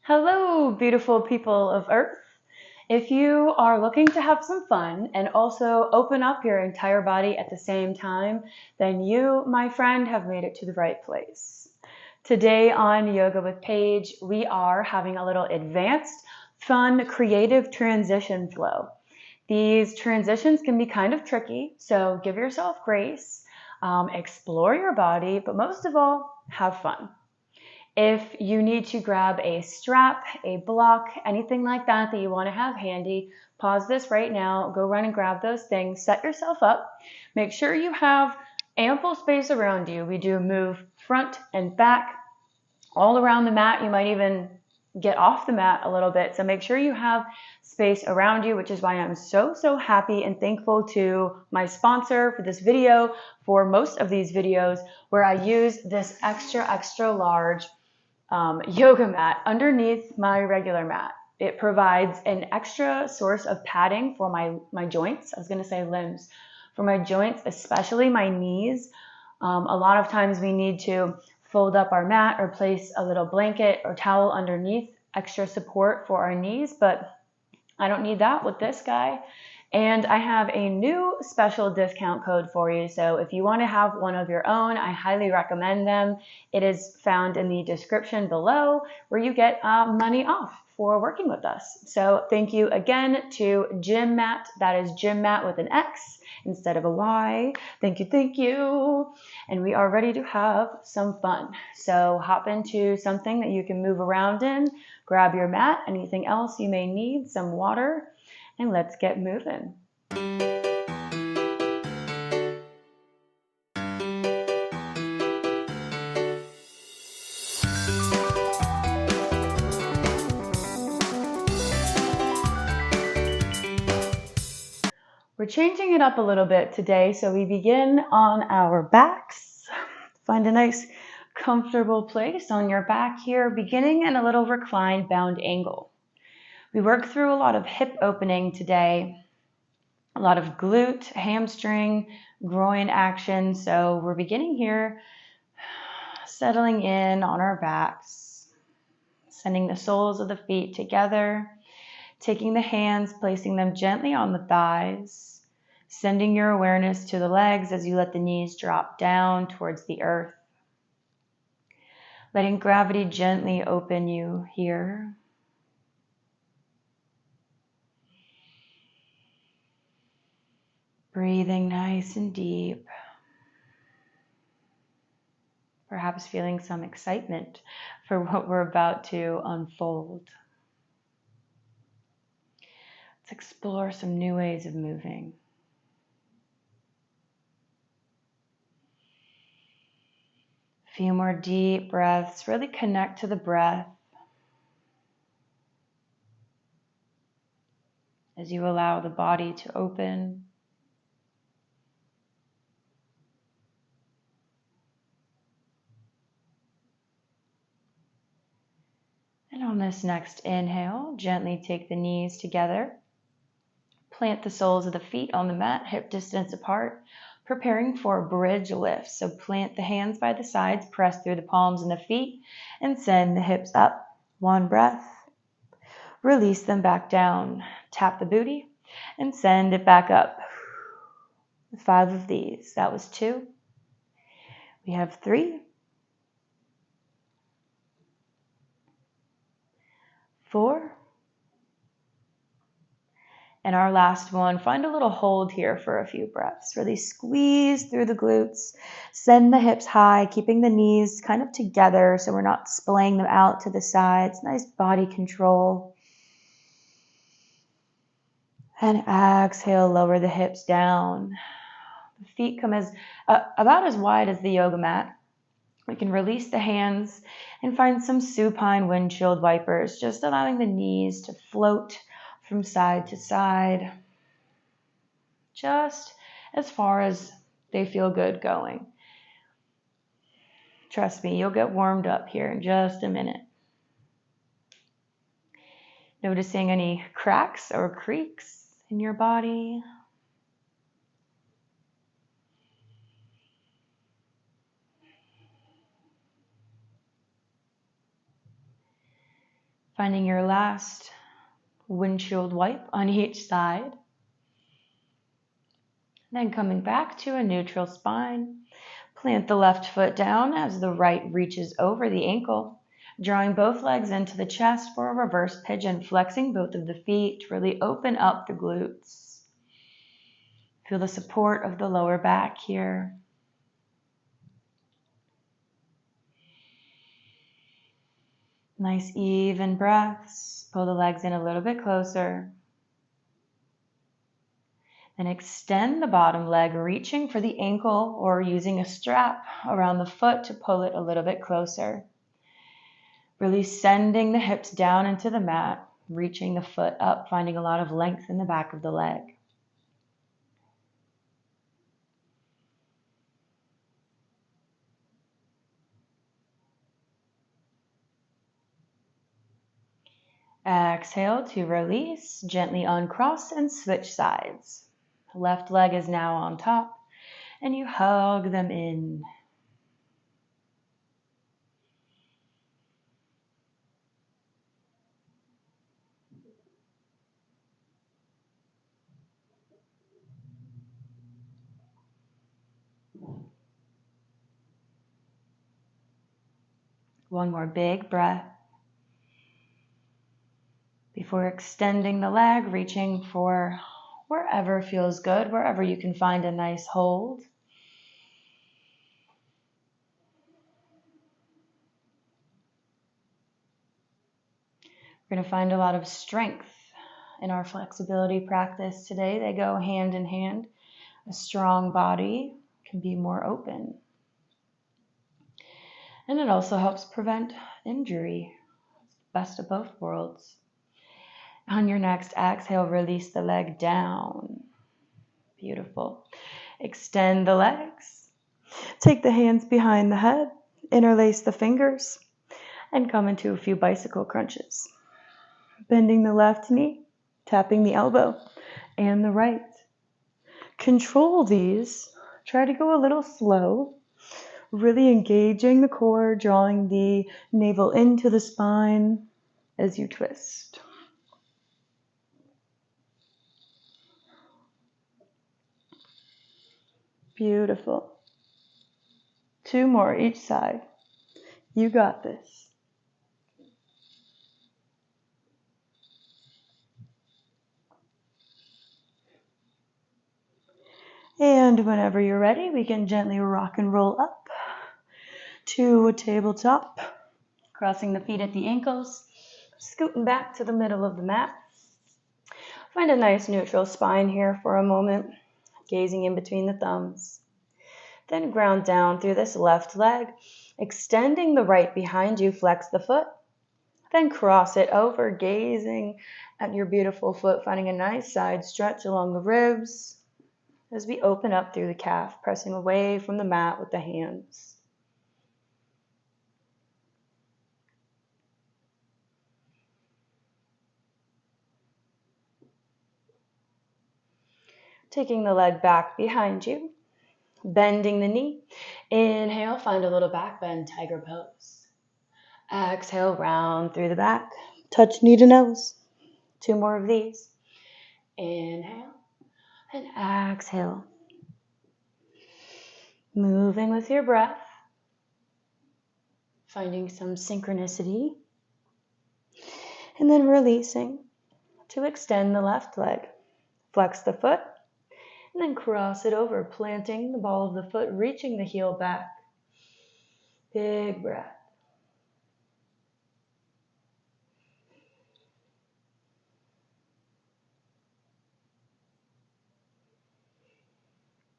Hello, beautiful people of Earth. If you are looking to have some fun and also open up your entire body at the same time, then you, my friend, have made it to the right place. Today on Yoga with Paige, we are having a little advanced, fun, creative transition flow. These transitions can be kind of tricky, so give yourself grace, explore your body, but most of all, have fun. If you need to grab a strap, a block, anything like that that you want to have handy, pause this right now, go run and grab those things, set yourself up, make sure you have ample space around you. We do move front and back all around the mat. You might even get off the mat a little bit. So make sure you have space around you, which is why I'm so happy and thankful to my sponsor for this video, for most of these videos, where I use this extra large yoga mat underneath my regular mat. It provides an extra source of padding for my joints. I was going to say limbs. For my joints, especially my knees. A lot of times we need to fold up our mat or place a little blanket or towel underneath, extra support for our knees, but I don't need that with this guy. And I have a new special discount code for you. So if you want to have one of your own, I highly recommend them. It is found in the description below where you get money off for working with us. So thank you again to Gym Mat. That is Gym Mat with an X instead of a Y. Thank you. And we are ready to have some fun. So hop into something that you can move around in, grab your mat, anything else you may need, some water, and let's get moving. We're changing it up a little bit today, so we begin on our backs. Find a nice comfortable place on your back here, beginning in a little reclined bound angle. We work through a lot of hip opening today, a lot of glute, hamstring, groin action. So we're beginning here, settling in on our backs, sending the soles of the feet together, taking the hands, placing them gently on the thighs, sending your awareness to the legs as you let the knees drop down towards the earth. Letting gravity gently open you here. Breathing nice and deep. Perhaps feeling some excitement for what we're about to unfold. Let's explore some new ways of moving. A few more deep breaths. Really connect to the breath as you allow the body to open. And on this next inhale, gently take the knees together. Plant the soles of the feet on the mat, hip distance apart, preparing for a bridge lift. So plant the hands by the sides, press through the palms and the feet, and send the hips up. One breath. Release them back down. Tap the booty and send it back up. 5 of these. That was 2. We have 3. 4. And our last one, find a little hold here for a few breaths. Really squeeze through the glutes. Send the hips high, keeping the knees kind of together so we're not splaying them out to the sides. Nice body control. And exhale, lower the hips down. The feet come about as wide as the yoga mat. We can release the hands and find some supine windshield wipers, just allowing the knees to float from side to side, just as far as they feel good going. Trust me, you'll get warmed up here in just a minute. Noticing any cracks or creaks in your body. Finding your last windshield wipe on each side. Then coming back to a neutral spine. Plant the left foot down as the right reaches over the ankle. Drawing both legs into the chest for a reverse pigeon, flexing both of the feet to really open up the glutes. Feel the support of the lower back here. Nice even breaths. Pull the legs in a little bit closer. Then extend the bottom leg, reaching for the ankle or using a strap around the foot to pull it a little bit closer. Really sending the hips down into the mat, reaching the foot up, finding a lot of length in the back of the leg. Exhale to release, gently uncross and switch sides. Left leg is now on top, and you hug them in. One more big breath before extending the leg, reaching for wherever feels good, wherever you can find a nice hold. We're going to find a lot of strength in our flexibility practice today. They go hand in hand. A strong body can be more open. And it also helps prevent injury. Best of both worlds. On your next exhale, release the leg down. Beautiful. Extend the legs. Take the hands behind the head. Interlace the fingers. And come into a few bicycle crunches. Bending the left knee. Tapping the elbow. And the right. Control these. Try to go a little slow. Really engaging the core, drawing the navel into the spine as you twist. Beautiful. 2 more each side. You got this. And whenever you're ready, we can gently rock and roll up to a tabletop, crossing the feet at the ankles, scooting back to the middle of the mat. Find a nice neutral spine here for a moment, gazing in between the thumbs. Then ground down through this left leg, extending the right behind you, flex the foot. Then cross it over, gazing at your beautiful foot, finding a nice side stretch along the ribs as we open up through the calf, pressing away from the mat with the hands. Taking the leg back behind you, bending the knee. Inhale, find a little back bend, tiger pose. Exhale, round through the back, touch knee to nose. 2 more of these. Inhale and exhale. Moving with your breath, finding some synchronicity, and then releasing to extend the left leg. Flex the foot, and then cross it over, planting the ball of the foot, reaching the heel back. Big breath.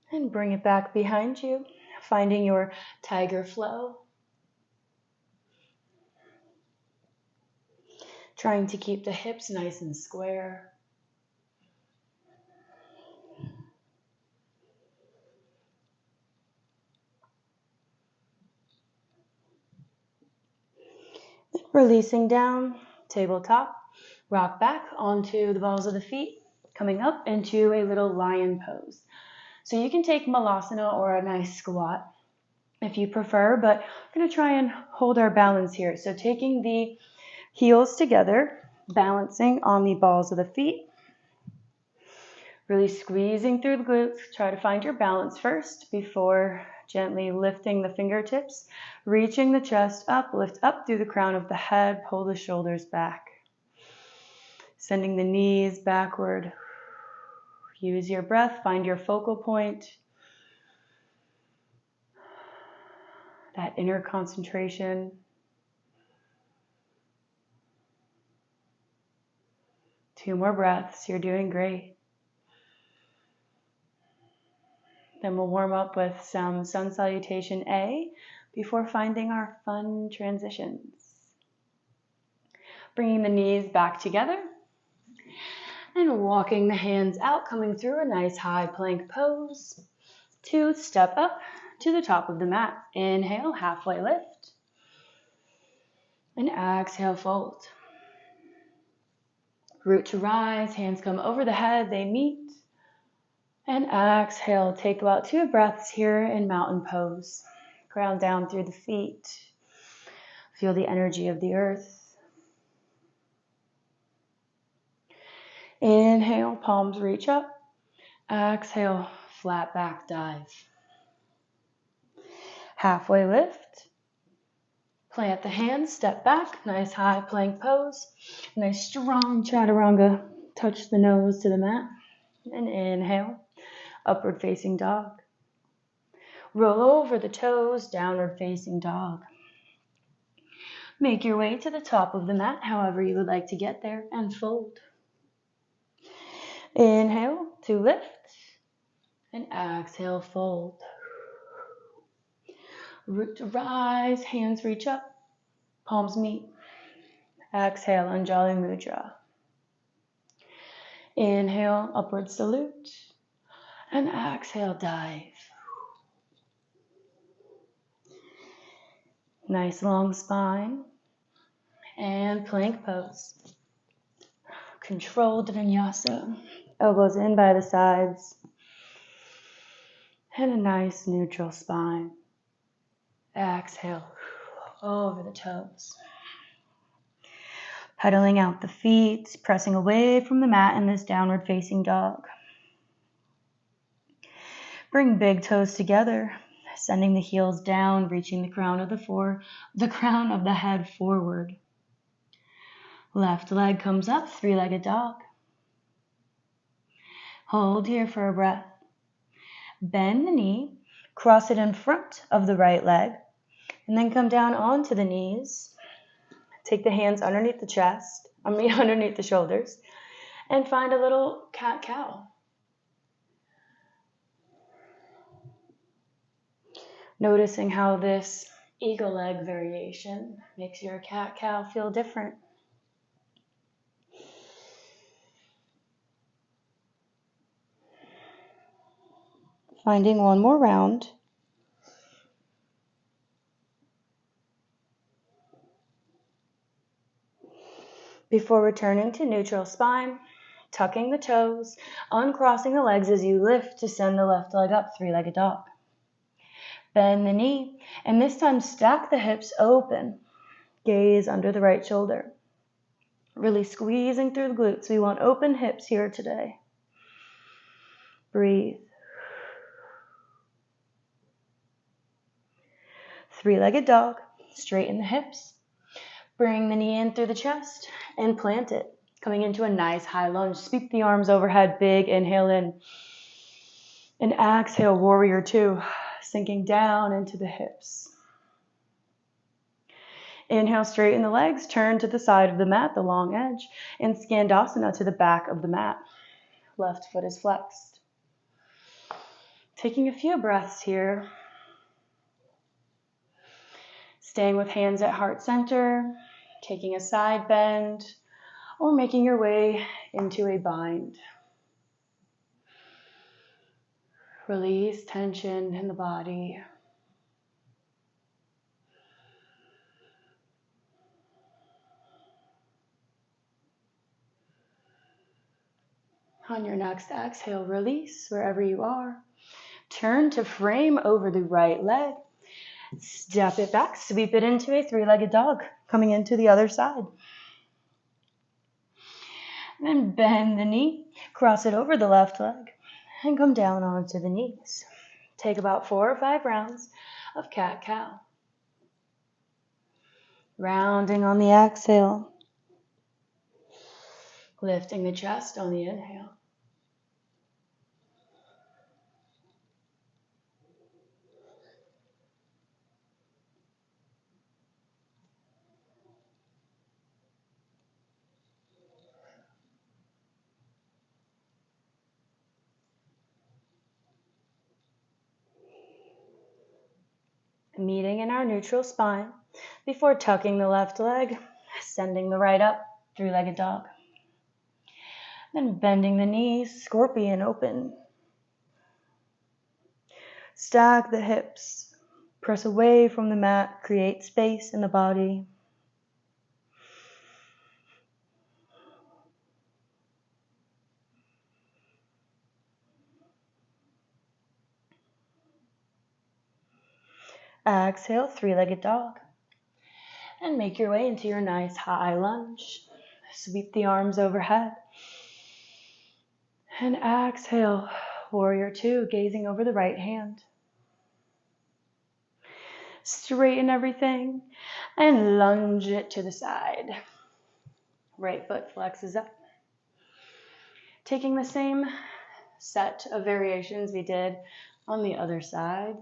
And bring it back behind you, finding your tiger flow. Trying to keep the hips nice and square. Releasing down, tabletop, rock back onto the balls of the feet, coming up into a little lion pose. So you can take malasana or a nice squat if you prefer, but we're going to try and hold our balance here. So taking the Heels together, balancing on the balls of the feet. Really squeezing through the glutes. Try to find your balance first before gently lifting the fingertips, reaching the chest up, lift up through the crown of the head, pull the shoulders back. Sending the knees backward. Use your breath, find your focal point. That inner concentration. Two more breaths, you're doing great. Then we'll warm up with some sun salutation A before finding our fun transitions. Bringing the knees back together and walking the hands out, coming through a nice high plank pose to step up to the top of the mat. Inhale, halfway lift. And exhale, fold. Root to rise, hands come over the head, they meet. And exhale, take about 2 breaths here in mountain pose. Ground down through the feet. Feel the energy of the earth. Inhale, palms reach up. Exhale, flat back dive. Halfway lift. Plant the hands, step back. Nice high plank pose. Nice strong chaturanga. Touch the nose to the mat. And inhale, upward facing dog. Roll over the toes, downward facing dog. Make your way to the top of the mat, however you would like to get there, and fold. Inhale to lift, and exhale, fold. Root to rise, hands reach up, palms meet. Exhale, Anjali Mudra. Inhale, upward salute, and exhale, dive. Nice long spine, and plank pose. Controlled Vinyasa, elbows in by the sides, and a nice neutral spine. Exhale, over the toes. Pedaling out the feet, pressing away from the mat in this downward facing dog. Bring big toes together, sending the heels down, reaching the crown of the head forward. Left leg comes up, 3-legged dog. Hold here for a breath. Bend the knee, cross it in front of the right leg, and then come down onto the knees. Take the hands underneath underneath the shoulders, and find a little cat-cow. Noticing how this eagle leg variation makes your cat-cow feel different. Finding one more round. Before returning to neutral spine, tucking the toes, uncrossing the legs as you lift to send the left leg up, 3-legged dog. Bend the knee, and this time stack the hips open. Gaze under the right shoulder. Really squeezing through the glutes. We want open hips here today. Breathe. 3-legged dog, straighten the hips. Bring the knee in through the chest and plant it. Coming into a nice high lunge. Sweep the arms overhead, big inhale in. And exhale, warrior 2, sinking down into the hips. Inhale, straighten the legs, turn to the side of the mat, the long edge, and Skandasana to the back of the mat. Left foot is flexed. Taking a few breaths here. Staying with hands at heart center, taking a side bend, or making your way into a bind. Release tension in the body. On your next exhale, release wherever you are. Turn to frame over the right leg. Step it back, sweep it into a 3-legged dog, coming into the other side. And then bend the knee, cross it over the left leg, and come down onto the knees. Take about 4 or 5 rounds of cat-cow. Rounding on the exhale. Lifting the chest on the inhale. Meeting in our neutral spine before tucking the left leg, sending the right up, 3-legged dog. Then bending the knees, scorpion open. Stack the hips, press away from the mat, create space in the body. Exhale, 3-legged dog. And make your way into your nice high lunge. Sweep the arms overhead. And exhale, warrior 2, gazing over the right hand. Straighten everything and lunge it to the side. Right foot flexes up. Taking the same set of variations we did on the other side.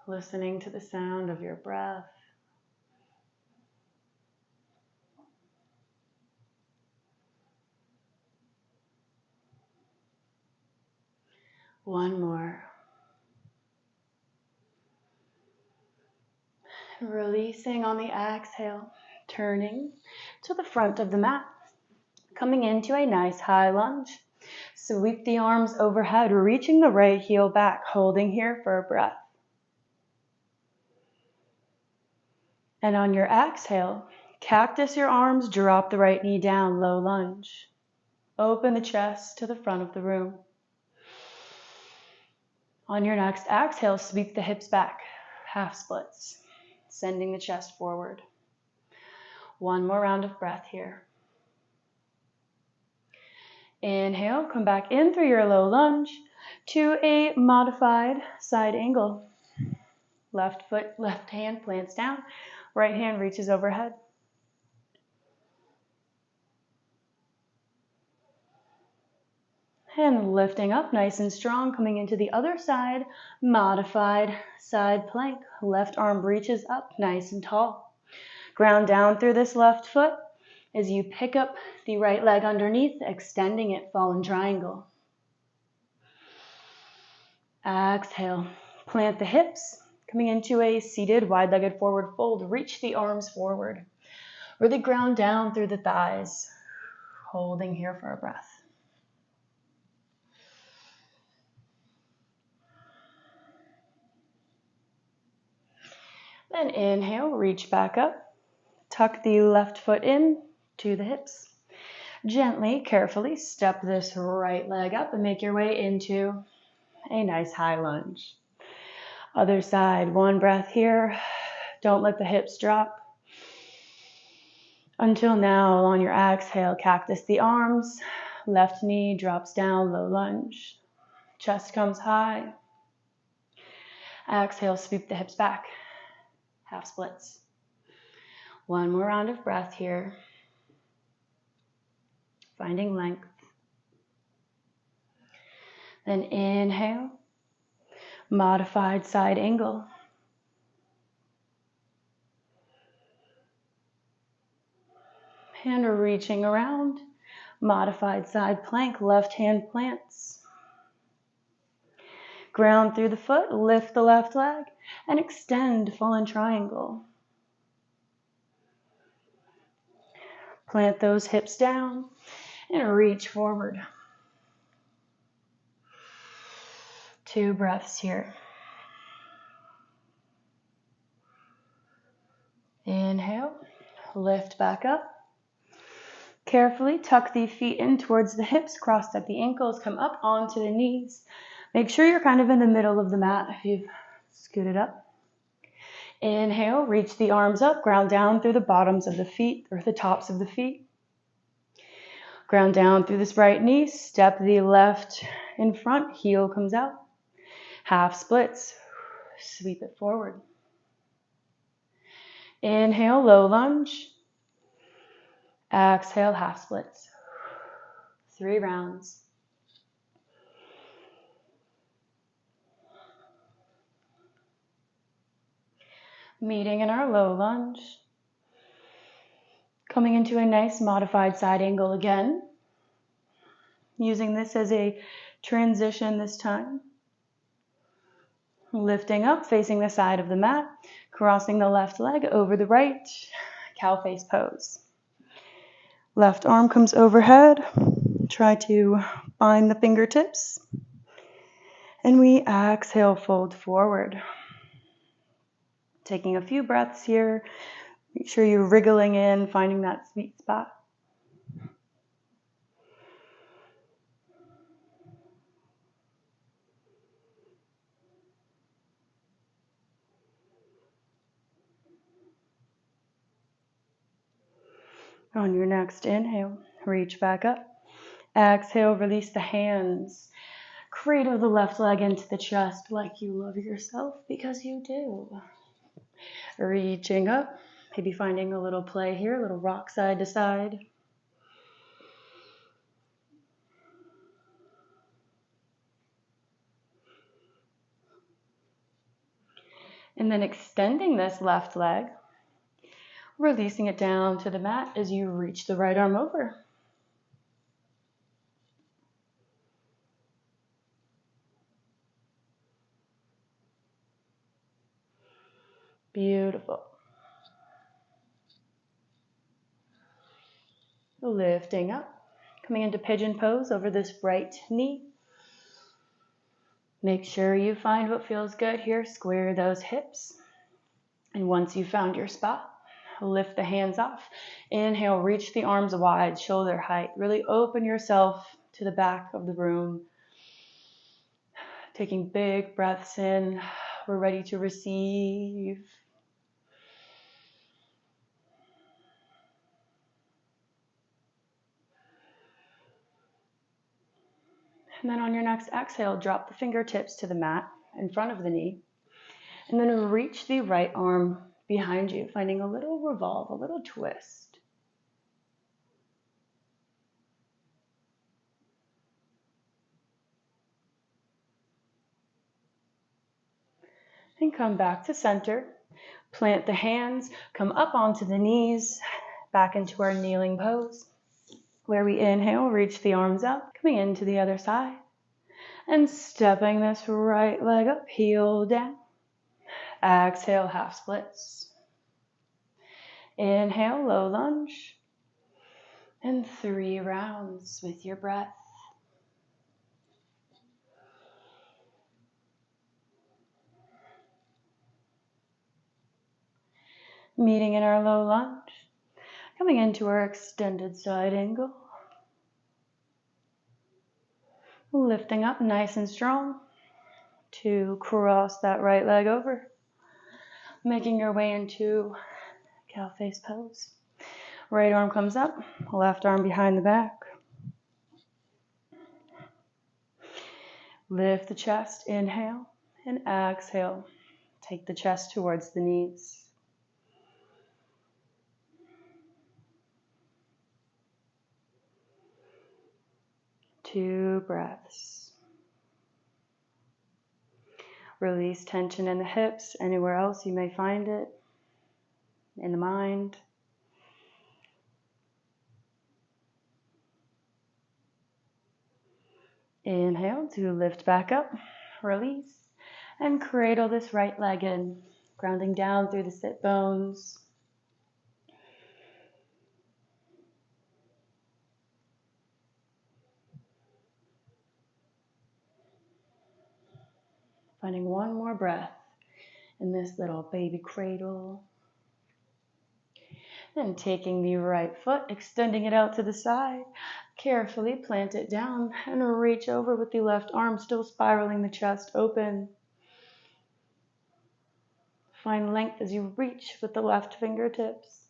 Listening to the sound of your breath. One more. Releasing on the exhale, turning to the front of the mat. Coming into a nice high lunge. Sweep the arms overhead, reaching the right heel back, holding here for a breath. And on your exhale, cactus your arms, drop the right knee down, low lunge. Open the chest to the front of the room. On your next exhale, sweep the hips back, half splits, sending the chest forward. One more round of breath here. Inhale, come back in through your low lunge to a modified side angle. Left foot, left hand plants down, right hand reaches overhead. And lifting up nice and strong, coming into the other side, modified side plank. Left arm reaches up nice and tall. Ground down through this left foot as you pick up the right leg underneath, extending it, fallen triangle. Exhale, plant the hips, coming into a seated wide-legged forward fold. Reach the arms forward. Really ground down through the thighs, holding here for a breath. Then inhale, reach back up. Tuck the left foot in to the hips. Gently, carefully step this right leg up and make your way into a nice high lunge. Other side, one breath here. Don't let the hips drop. Until now, on your exhale, cactus the arms. Left knee drops down, low lunge. Chest comes high. Exhale, sweep the hips back. Half splits. One more round of breath here. Finding length. Then inhale. Modified side angle. And reaching around. Modified side plank. Left hand plants. Ground through the foot. Lift the left leg. And extend fallen triangle. Plant those hips down and reach forward. 2 breaths here. Inhale, lift back up. Carefully tuck the feet in towards the hips, cross at the ankles, come up onto the knees. Make sure you're kind of in the middle of the mat if you've scooted up. Inhale, reach the arms up, ground down through the bottoms of the feet or the tops of the feet. Ground down through this right knee, step the left in front, heel comes out. Half splits, sweep it forward. Inhale, low lunge. Exhale, half splits. 3 rounds. Meeting in our low lunge. Coming into a nice modified side angle again. Using this as a transition this time. Lifting up, facing the side of the mat. Crossing the left leg over the right. Cow face pose. Left arm comes overhead. Try to bind the fingertips. And we exhale, fold forward. Taking a few breaths here. Make sure you're wriggling in, finding that sweet spot. On your next inhale, reach back up. Exhale, release the hands. Cradle the left leg into the chest like you love yourself, because you do. Reaching up, maybe finding a little play here, a little rock side to side. And then extending this left leg, releasing it down to the mat as you reach the right arm over. Beautiful. Lifting up, coming into pigeon pose over this right knee. Make sure you find what feels good here. Square those hips. And once you've found your spot, lift the hands off. Inhale, reach the arms wide, shoulder height. Really open yourself to the back of the room. Taking big breaths in. We're ready to receive. And then on your next exhale, drop the fingertips to the mat in front of the knee. And then reach the right arm behind you, finding a little revolve, a little twist. And come back to center. Plant the hands, come up onto the knees, back into our kneeling pose. Where we inhale, reach the arms up, coming into the other side. And stepping this right leg up, heel down. Exhale, half splits. Inhale, low lunge. And 3 rounds with your breath. Meeting in our low lunge. Coming into our extended side angle. Lifting up nice and strong to cross that right leg over. Making your way into cow face pose. Right arm comes up, left arm behind the back. Lift the chest, inhale, and exhale. Take the chest towards the knees. Two breaths. Release tension in the hips, anywhere else you may find it, in the mind. Inhale to lift back up, release, and cradle this right leg in, grounding down through the sit bones. Finding one more breath in this little baby cradle. Then taking the right foot, extending it out to the side. Carefully plant it down and reach over with the left arm, still spiraling the chest open. Find length as you reach with the left fingertips.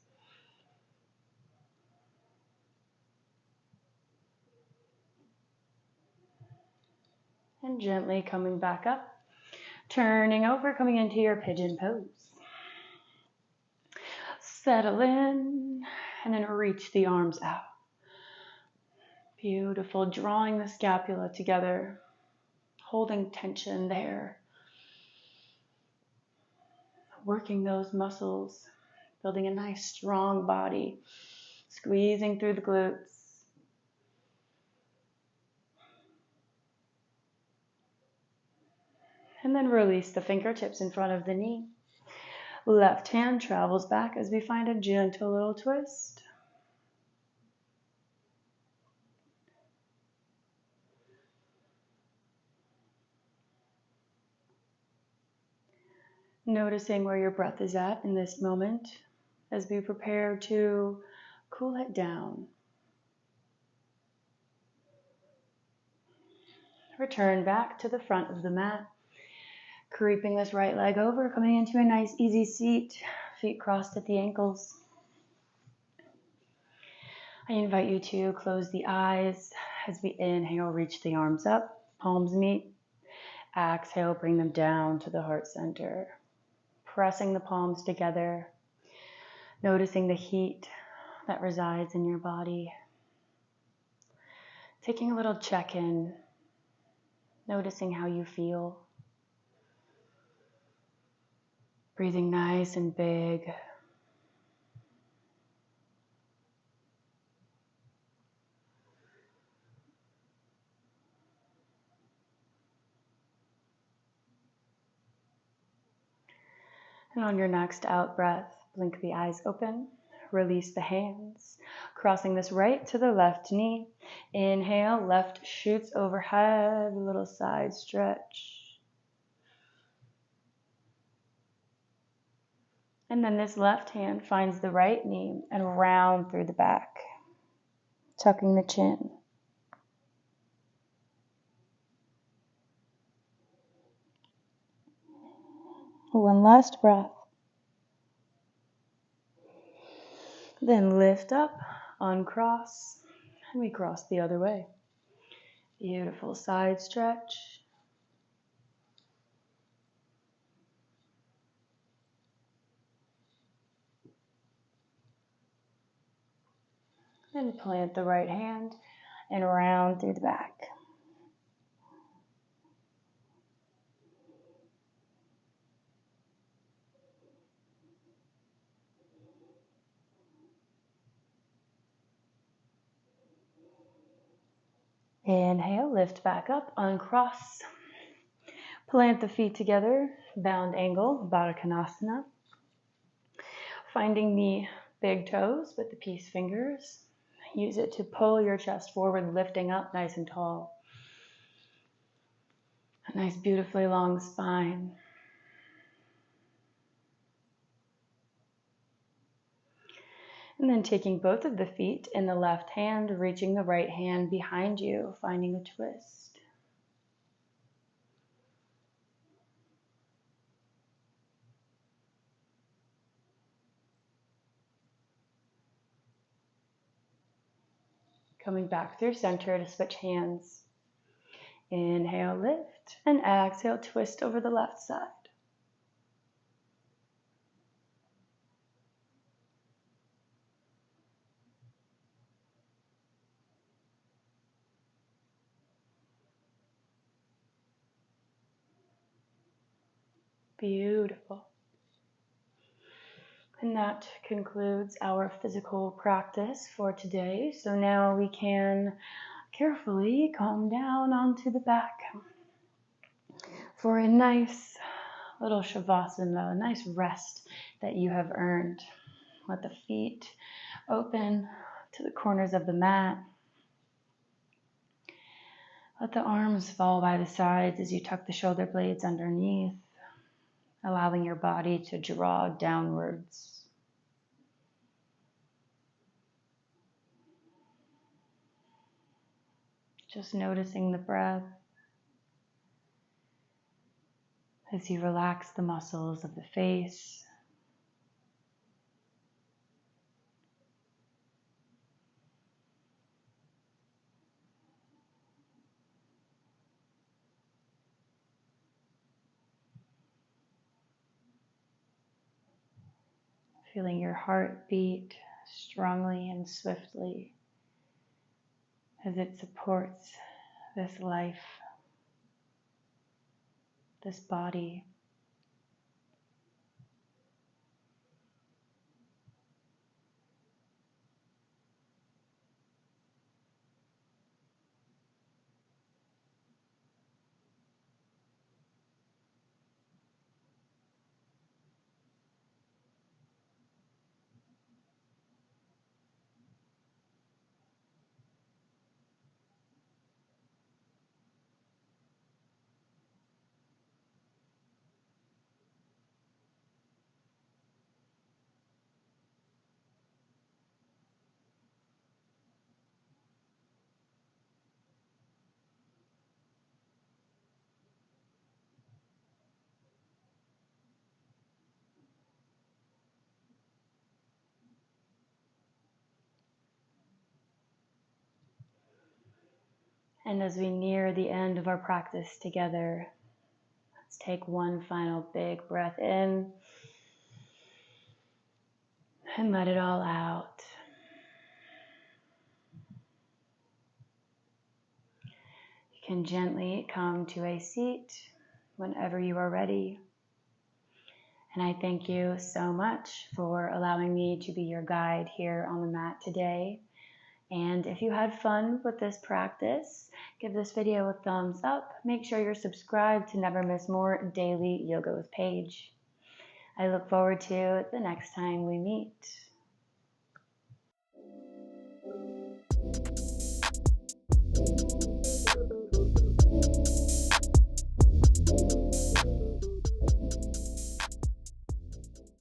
And gently coming back up, turning over, coming into your pigeon pose. Settle in, and then reach the arms out. Beautiful, drawing the scapula together, holding tension there. Working those muscles, building a nice strong body, squeezing through the glutes. And then release the fingertips in front of the knee. Left hand travels back as we find a gentle little twist. Noticing where your breath is at in this moment as we prepare to cool it down. Return back to the front of the mat. Creeping this right leg over, coming into a nice easy seat, feet crossed at the ankles. I invite you to close the eyes as we inhale, reach the arms up, palms meet. Exhale, bring them down to the heart center. Pressing the palms together, noticing the heat that resides in your body. Taking a little check-in, noticing how you feel. Breathing nice and big. And on your next out breath, blink the eyes open, release the hands, crossing this right to the left knee. Inhale, left shoots overhead, a little side stretch. And then this left hand finds the right knee and round through the back, tucking the chin. One last breath. Then lift up, uncross, and we cross the other way. Beautiful side stretch. And plant the right hand and round through the back. Inhale, lift back up, uncross. Plant the feet together, bound angle, Baddha Konasana. Finding the big toes with the peace fingers. Use it to pull your chest forward, lifting up nice and tall. A nice, beautifully long spine. And then taking both of the feet in the left hand, reaching the right hand behind you, finding a twist. Coming back through center to switch hands. Inhale, lift, and exhale, twist over the left side. Beautiful. And that concludes our physical practice for today. So now we can carefully calm down onto the back for a nice little Savasana, a nice rest that you have earned. Let the feet open to the corners of the mat. Let the arms fall by the sides as you tuck the shoulder blades underneath, allowing your body to draw downwards. Just noticing the breath as you relax the muscles of the face, feeling your heart beat strongly and swiftly as it supports this life, this body. And as we near the end of our practice together, let's take one final big breath in and let it all out. You can gently come to a seat whenever you are ready. And I thank you so much for allowing me to be your guide here on the mat today. And if you had fun with this practice, give this video a thumbs up. Make sure you're subscribed to never miss more daily yoga with Paige. I look forward to the next time we meet.